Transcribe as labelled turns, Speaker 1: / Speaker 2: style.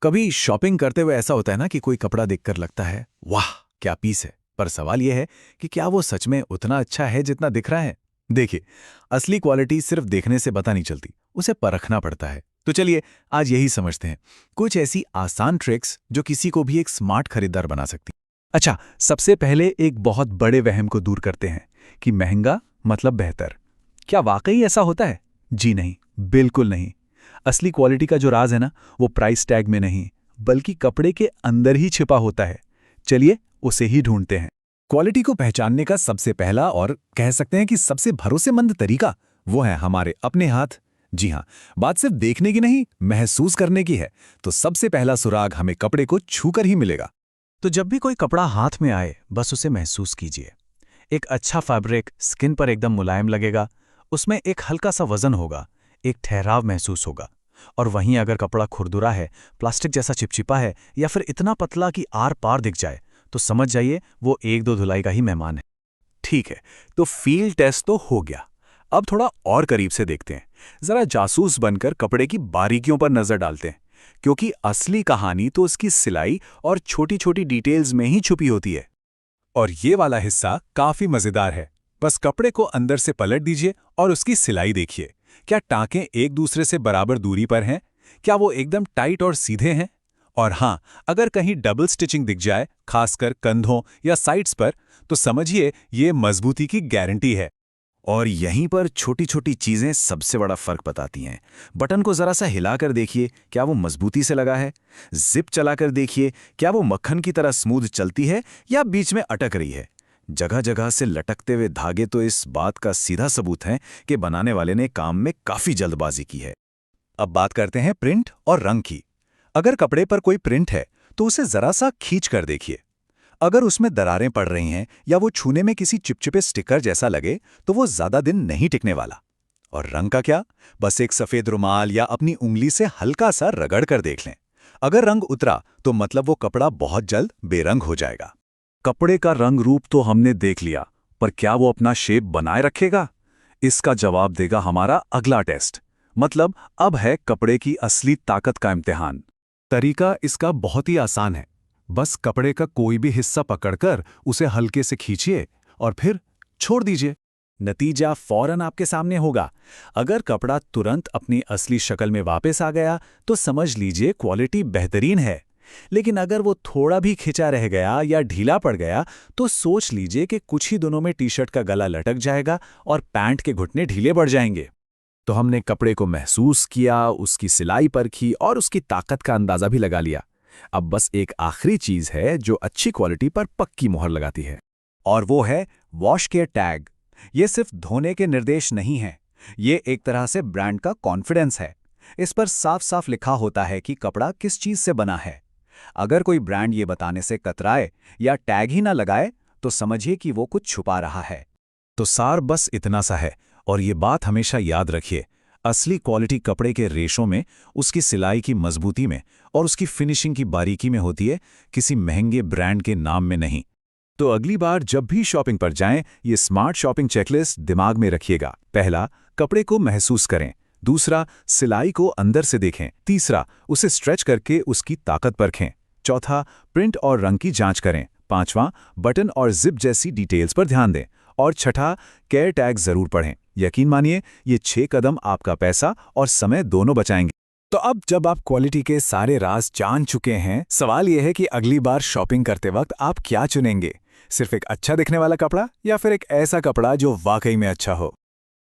Speaker 1: कभी शॉपिंग करते हुए ऐसा होता है ना कि कोई कपड़ा देखकर लगता है वाह क्या पीस है, पर सवाल यह है कि क्या वो सच में उतना अच्छा है जितना दिख रहा है। देखिए, असली क्वालिटी सिर्फ देखने से पता नहीं चलती, उसे परखना पड़ता है। तो चलिए आज यही समझते हैं कुछ ऐसी आसान ट्रिक्स जो किसी को भी एक स्मार्ट खरीदार बना सकती। अच्छा, सबसे पहले एक बहुत बड़े वहम को दूर करते हैं कि महंगा मतलब बेहतर। क्या वाकई ऐसा होता है? जी नहीं, बिल्कुल नहीं। असली क्वालिटी का जो राज है ना, वो प्राइस टैग में नहीं बल्कि कपड़े के अंदर ही छिपा होता है। चलिए उसे ही ढूंढते हैं। क्वालिटी को पहचानने का सबसे पहला और कह सकते हैं कि सबसे भरोसेमंद तरीका वो है हमारे अपने हाथ। जी हाँ, बात सिर्फ देखने की नहीं, महसूस करने की है। तो सबसे पहला सुराग हमें कपड़े को छूकर ही मिलेगा। तो जब भी कोई कपड़ा हाथ में आए, बस उसे महसूस कीजिए। एक अच्छा फैब्रिक स्किन पर एकदम मुलायम लगेगा, उसमें एक हल्का सा वजन होगा, एक ठहराव महसूस होगा। और वहीं अगर कपड़ा खुरदुरा है, प्लास्टिक जैसा चिपचिपा है या फिर इतना पतला कि आर पार दिख जाए, तो समझ जाइए वो एक दो धुलाई का ही मेहमान है। ठीक है, तो फील्ड टेस्ट तो हो गया। अब थोड़ा और करीब से देखते हैं। जरा जासूस बनकर कपड़े की बारीकियों पर नजर डालते हैं, क्योंकि असली कहानी तो उसकी सिलाई और छोटी छोटी डिटेल्स में ही छुपी होती है। और ये वाला हिस्सा काफी मजेदार है। बस कपड़े को अंदर से पलट दीजिए और उसकी सिलाई देखिए। क्या टांकें एक दूसरे से बराबर दूरी पर हैं? क्या वो एकदम टाइट और सीधे हैं? और हाँ, अगर कहीं डबल स्टिचिंग दिख जाए, खासकर कंधों या साइड्स पर, तो समझिए ये मजबूती की गारंटी है। और यहीं पर छोटी छोटी चीजें सबसे बड़ा फर्क बताती हैं। बटन को जरा सा हिलाकर देखिए, क्या वो मजबूती से लगा है? जिप चलाकर देखिए, क्या वो मक्खन की तरह स्मूथ चलती है या बीच में अटक रही है? जगह जगह से लटकते हुए धागे तो इस बात का सीधा सबूत हैं कि बनाने वाले ने काम में काफी जल्दबाजी की है। अब बात करते हैं प्रिंट और रंग की। अगर कपड़े पर कोई प्रिंट है तो उसे जरा सा खींच कर देखिए। अगर उसमें दरारें पड़ रही हैं या वो छूने में किसी चिपचिपे स्टिकर जैसा लगे, तो वो ज्यादा दिन नहीं टिकने वाला। और रंग का क्या? बस एक सफेद रुमाल या अपनी उंगली से हल्का सा रगड़ कर देख लें। अगर रंग उतरा तो मतलब वो कपड़ा बहुत जल्द बेरंग हो जाएगा। कपड़े का रंग रूप तो हमने देख लिया, पर क्या वो अपना शेप बनाए रखेगा? इसका जवाब देगा हमारा अगला टेस्ट। मतलब अब है कपड़े की असली ताकत का इम्तिहान। तरीका इसका बहुत ही आसान है। बस कपड़े का कोई भी हिस्सा पकड़कर उसे हल्के से खींचिए और फिर छोड़ दीजिए। नतीजा फौरन आपके सामने होगा। अगर कपड़ा तुरंत अपनी असली शक्ल में वापस आ गया तो समझ लीजिए क्वालिटी बेहतरीन है। लेकिन अगर वो थोड़ा भी खिंचा रह गया या ढीला पड़ गया तो सोच लीजिए कि कुछ ही दिनों में टी शर्ट का गला लटक जाएगा और पैंट के घुटने ढीले पड़ जाएंगे। तो हमने कपड़े को महसूस किया, उसकी सिलाई परखी और उसकी ताकत का अंदाजा भी लगा लिया। अब बस एक आखिरी चीज है जो अच्छी क्वालिटी पर पक्की मोहर लगाती है, और वो है वॉश केयर टैग। ये सिर्फ धोने के निर्देश नहीं हैं, ये एक तरह से ब्रांड का कॉन्फिडेंस है। इस पर साफ साफ लिखा होता है कि कपड़ा किस चीज से बना है। अगर कोई ब्रांड ये बताने से कतराए या टैग ही ना लगाए तो समझिए कि वो कुछ छुपा रहा है। तो सार बस इतना सा है, और ये बात हमेशा याद रखिए, असली क्वालिटी कपड़े के रेशों में, उसकी सिलाई की मजबूती में और उसकी फिनिशिंग की बारीकी में होती है, किसी महंगे ब्रांड के नाम में नहीं। तो अगली बार जब भी शॉपिंग पर जाएं, ये स्मार्ट शॉपिंग चेकलिस्ट दिमाग में रखिएगा। पहला, कपड़े को महसूस करें। दूसरा, सिलाई को अंदर से देखें। तीसरा, उसे स्ट्रेच करके उसकी ताकत परखें। चौथा, प्रिंट और रंग की जांच करें। पांचवां, बटन और जिप जैसी डिटेल्स पर ध्यान दें। और छठा, केयर टैग जरूर पढ़ें। यकीन मानिए, ये 6 कदम आपका पैसा और समय दोनों बचाएंगे। तो अब जब आप क्वालिटी के सारे राज जान चुके हैं, सवाल यह है कि अगली बार शॉपिंग करते वक्त आप क्या चुनेंगे? सिर्फ एक अच्छा दिखने वाला कपड़ा या फिर एक ऐसा कपड़ा जो वाकई में अच्छा हो?